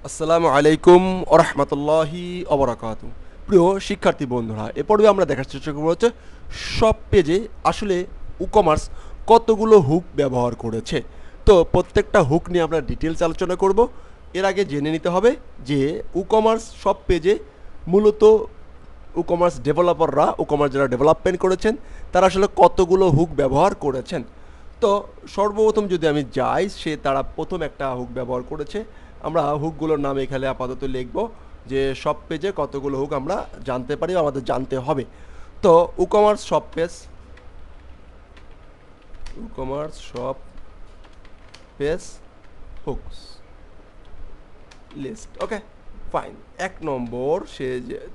আসসালামু আলাইকুম ওয়া রাহমাতুল্লাহি ওয়া বারাকাতুহু। প্রিয় শিক্ষার্থী বন্ধুরা, এ পর্বে আমরা দেখার চেষ্টা করব হচ্ছে সব পেজে আসলে WooCommerce কতগুলো হুক ব্যবহার করেছে। তো প্রত্যেকটা হুক নিয়ে আমরা ডিটেইলস আলোচনা করব। এর আগে জেনে নিতে হবে যে WooCommerce সব পেজে মূলত WooCommerce ডেভেলপাররা WooCommerce যারা ডেভেলপমেন্ট করেছেন তারা আসলে কতগুলো হুক ব্যবহার করেছেন। তো সর্বপ্রথম যদি আমি যাই, তারা প্রথম একটা হুক ব্যবহার করেছে। আমরা হুকগুলোর নাম এখানে আপাতত লিখব যে সব পেজে কতগুলো হুক আমরা জানতে পারি, আমাদের জানতে হবে। তো WooCommerce সব পেজ, WooCommerce সব পেজ হুকস লিস্ট। ওকে, ফাইন। এক নম্বর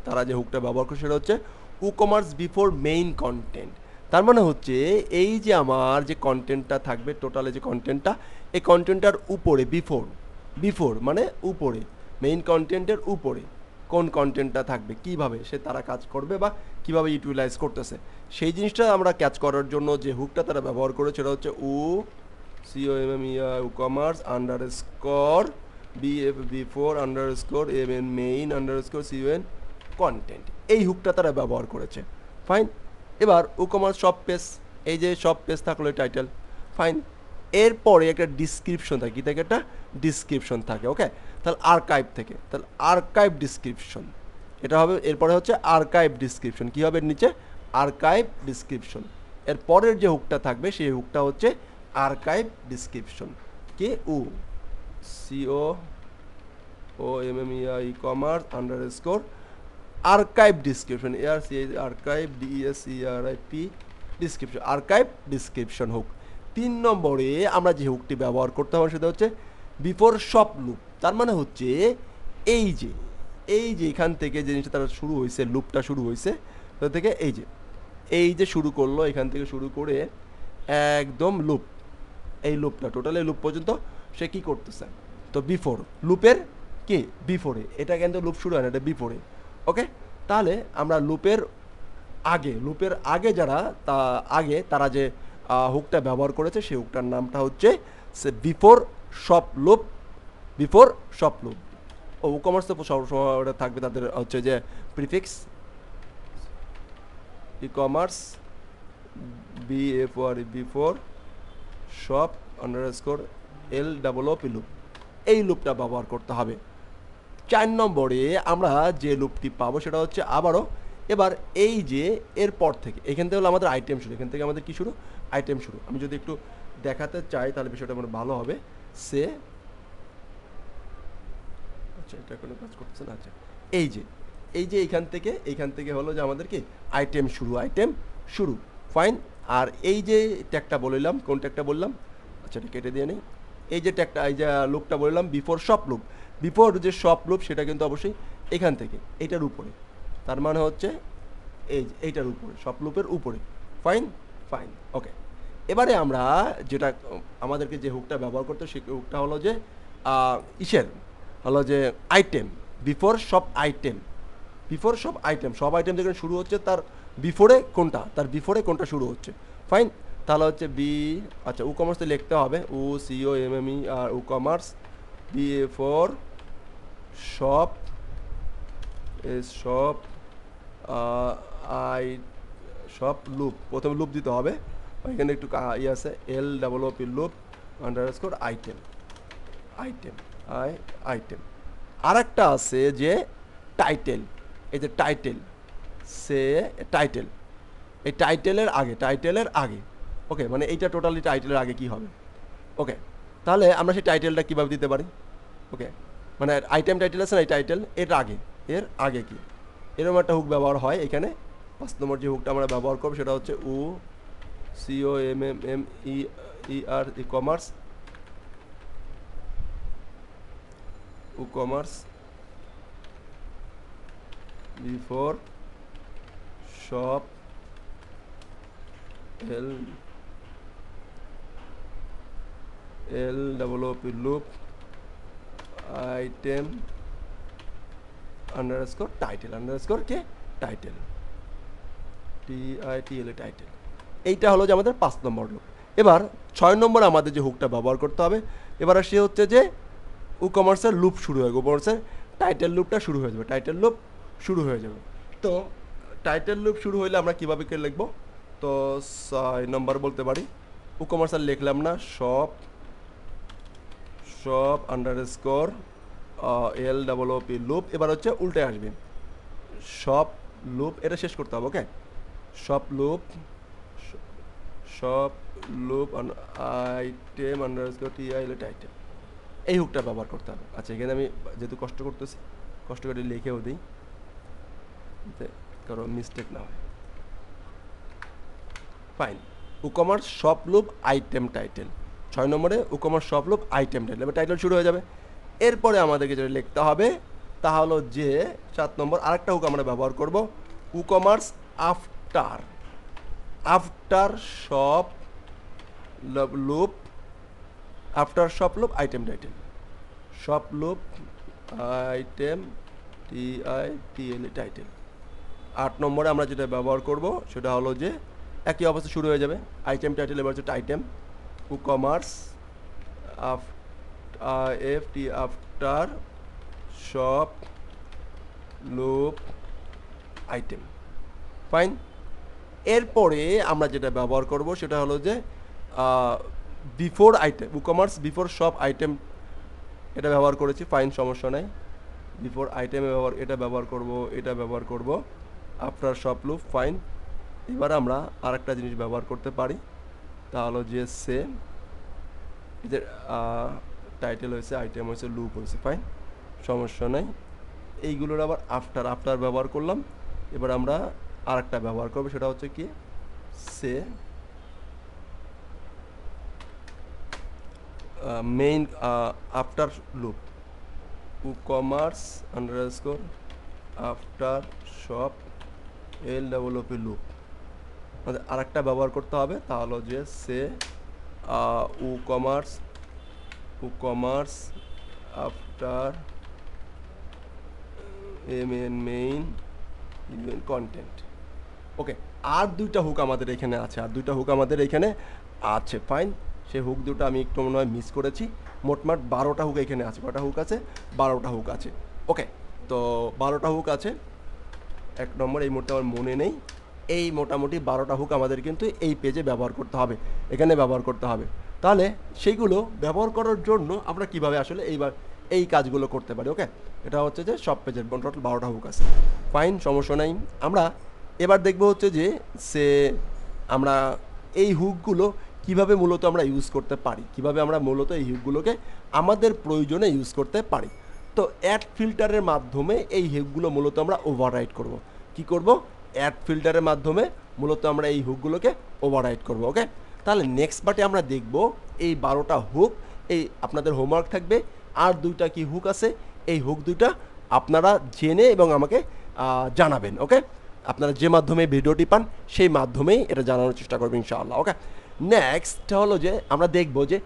তারা যে হুকটা ব্যবহার করে সেটা হচ্ছে WooCommerce বিফোর মেইন কন্টেন্ট। তার মানে হচ্ছে এই যে আমার যে কন্টেন্টটা থাকবে, টোটালে যে কন্টেন্টটা, এই কন্টেন্টটার উপরে বিফোর মানে উপরে, মেইন কন্টেন্টের উপরে কোন কন্টেন্টটা থাকবে, কিভাবে তারা কাজ করবে বা কিভাবে ইউটিলাইজ করতেছে, সেই জিনিসটা আমরা ক্যাচ করার জন্য যে হুকটা তারা ব্যবহার করে সেটা হচ্ছে WooCommerce underscore before underscore main underscore content. এই হুকটা তারা ব্যবহার করেছে। ফাইন। এবার WooCommerce সব পেজ, এই যে সব পেজ থাকলো টাইটেল। ফাইন। এরপরে একটা ডিসক্রিপশন থাকে, কি থাকে, একটা ডিসক্রিপশন থাকে। ওকে, তাহলে আর্কাইভ ডিসক্রিপশন এটা হবে। এরপরে হচ্ছে আর্কাইভ ডিসক্রিপশন, কি হবে নিচে, আর্কাইভ ডিসক্রিপশন। এর পরের যে হুকটা থাকবে সেই হুকটা হচ্ছে আর্কাইভ ডিসক্রিপশন। কি WooCommerce underscore archive description, archive description, archive description hook. 3 নম্বরে আমরা যে হুকটি ব্যবহার করতে হবে সেটা হচ্ছে বিফোর শপ লুপ। তার মানে হচ্ছে এই যে এখান থেকে যে জিনিসটা তারা শুরু হয়েছে, লুপটা শুরু হয়েছে থেকে এই যে শুরু করলো, এখান থেকে শুরু করে একদম লুপ, এই লুপটা টোটাল এই লুপ পর্যন্ত সে কি করতেছে। তো বিফোর লুপের কি বিফোরে, এটা কিন্তু লুপ শুরু হয় না, এটা বিফোরে। ওকে, তাহলে আমরা লুপের আগে যারা তারা যে হুকটা ব্যবহার করেছে সেই হুকটার নামটা হচ্ছে বিফোর শপ লুপ। ও WooCommerce তো সবসময় ওটা থাকবে তাদের হচ্ছে যে prefix WooCommerce before shop underscore LOOP loop, এই লুপটা ব্যবহার করতে হবে। 4 নম্বরে আমরা যে লুপটি পাবো সেটা হচ্ছে আবারও এবার এই যে এরপর থেকে এখান থেকে হলো আমাদের আইটেম শুরু, এখান থেকে আমাদের কি শুরু, আইটেম শুরু। আমি যদি একটু দেখাতে চাই তাহলে বিষয়টা আমার ভালো হবে। আচ্ছা, এটা কোনো কাজ করতেছে না। আচ্ছা, এই যে এইখান থেকে হলো যে আমাদের কি আইটেম শুরু। ফাইন। আর এই যে ট্যাগটা বললাম, কোন ট্যাগটা বললাম, আচ্ছা এটা কেটে দিয়ে নেই। এই যে ট্যাগটা, এই যে লুপটা বললাম বিফোর যে শপ লুপ সেটা কিন্তু অবশ্যই এখান থেকে এইটার উপরে, তার মানে হচ্ছে এইটার উপরে, শপ লুপের উপরে। ফাইন। ওকে, এবারে আমরা যেটা আমাদেরকে যে হুকটা ব্যবহার করতে, সেই হুকটা হলো যে হলো যে আইটেম বিফোর সব আইটেম সব আইটেম যেখানে শুরু হচ্ছে তার বিফোরে কোনটা শুরু হচ্ছে। ফাইন। তাহলে হচ্ছে আচ্ছা WooCommerce লিখতে হবে আর WooCommerce বিফোর সব সব লুপ, প্রথমে লুপ দিতে হবে, এখানে একটু আছে LOOP লুপ আন্ডারস্কোর আইটেম। আর একটা আছে যে টাইটেল, এই যে টাইটেল এই টাইটেলের আগে। ওকে, মানে এইটা টোটালি টাইটেলের আগে কি হবে। ওকে, তাহলে আমরা সেই টাইটেলটা কীভাবে দিতে পারি। ওকে, মানে আইটেম টাইটেল আছে না, এই টাইটেল এর আগে কি, এরকম একটা হুক ব্যবহার হয় এখানে। 5 নম্বর যে হুকটা আমরা ব্যবহার করবো সেটা হচ্ছে WooCommerce before shop LOOP loop item underscore title title এইটা হলো যে আমাদের 5 নম্বর লুপ। এবার 6 নম্বর আমাদের যে হুকটা ব্যবহার করতে হবে, এবার সে হচ্ছে যে WooCommerceর লুপ শুরু হয়, WooCommerceর টাইটেল লুপটা শুরু হয়ে যাবে, টাইটেল লুপ শুরু হয়ে যাবে। তো টাইটেল লুপ শুরু হইলে আমরা কীভাবে করে লিখবো? তো 6 নম্বর বলতে পারি WooCommerce আর লিখলাম না, শপ আন্ডারস্কোর LOOP লুপ। এবার হচ্ছে উল্টে আসবে, শপ লুপ, এটা শেষ করতে হবে। Okay, shop loop item underscore TIL title, এই হুকটা ব্যবহার করতে হবে। আচ্ছা, এখানে আমি যেহেতু কষ্ট করতেছি, কষ্ট করে লিখেও দিই কারো মিস্টেক না হয়। Fine, WooCommerce shop loop item title, 6 নম্বরে WooCommerce shop loop item title, এবার টাইটেল শুরু হয়ে যাবে। এরপরে আমাদেরকে যেটা লিখতে হবে তা হলো যে 7 নম্বর আরেকটা হুক আমরা ব্যবহার করব, WooCommerce after shop loop item title, shop loop item TITL title. 8 নম্বরে আমরা যেটা ব্যবহার করব সেটা হলো যে একই অবস্থা শুরু হয়ে যাবে, আইটেম টাইটেল, এবার হচ্ছে item WooCommerce after shop loop item. Fine, এরপরে আমরা যেটা ব্যবহার করব সেটা হলো যে before item, WooCommerce before shop item, এটা ব্যবহার করেছি। ফাইন, সমস্যা নাই, বিফোর আইটেমে এটা ব্যবহার করব আফটার শপ লুপ। ফাইন, এবার আমরা আরেকটা জিনিস ব্যবহার করতে পারি, তা হলো যে সেম, এদের টাইটেল হয়েছে, আইটেম হয়েছে, লুপ হয়েছে। ফাইন, সমস্যা নাই, এইগুলোর আবার আফটার ব্যবহার করলাম। এবার আমরা আরেকটা ব্যবহার করবো, সেটা হচ্ছে কি সে main after loop, WooCommerce underscore after shop LOOP loop, আমাদের আরেকটা ব্যবহার করতে হবে, তা হলো যে সে WooCommerce after main content. Okay, আর দুইটা হুক আমাদের এখানে আছে, ফাইন, সেই হুক দুটো আমি একটু মনে হয় মিস করেছি। মোটমাট 12টা হুক এখানে আছে, কটা হুক আছে? 12টা হুক আছে। ওকে, তো 12টা হুক আছে। 1 নম্বর এই মুহূর্তে আমার মনে নেই, এই মোটামুটি 12টা হুক আমাদের কিন্তু এই পেজে ব্যবহার করতে হবে, এখানে ব্যবহার করতে হবে। তাহলে সেইগুলো ব্যবহার করার জন্য আমরা কিভাবে আসলে এই কাজগুলো করতে পারি? ওকে, এটা হচ্ছে যে সব পেজের টোটাল 12টা হুক আছে। ফাইন, সমস্যা নাই। আমরা এবার দেখব হচ্ছে যে আমরা এই হুকগুলো কিভাবে মূলত আমরা ইউজ করতে পারি, কিভাবে আমরা মূলত এই হুকগুলোকে আমাদের প্রয়োজনে ইউজ করতে পারি। তো অ্যাড ফিল্টারের মাধ্যমে এই হুকগুলো মূলত আমরা ওভাররাইড করব। কি করব? অ্যাড ফিল্টারের মাধ্যমে মূলত আমরা এই হুকগুলোকে ওভাররাইড করব। ওকে, তাহলে নেক্সট পার্টে আমরা দেখব এই 12টা হুক, এই আপনাদের হোমওয়ার্ক থাকবে। আর দুইটা কি হুক আছে, এই হুক দুইটা আপনারা জেনে এবং আমাকে জানাবেন। ওকে, আপনারা যে মাধ্যমে ভিডিওটি পান সেই মাধ্যমেই এটা জানানোর চেষ্টা করবেন ইনশাআল্লাহ। ওকে, নেক্সট হলো যে আমরা দেখব যে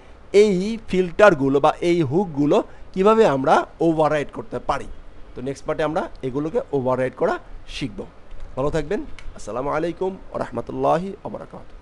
এই ফিল্টারগুলো বা এই হুকগুলো কিভাবে আমরা ওভাররাইড করতে পারি। তো নেক্সট পার্টে আমরা এগুলোকে ওভাররাইড করা শিখব। ভালো থাকবেন। আসসালামু আলাইকুম ওয়া রাহমাতুল্লাহি ওয়া বারাকাতুহু।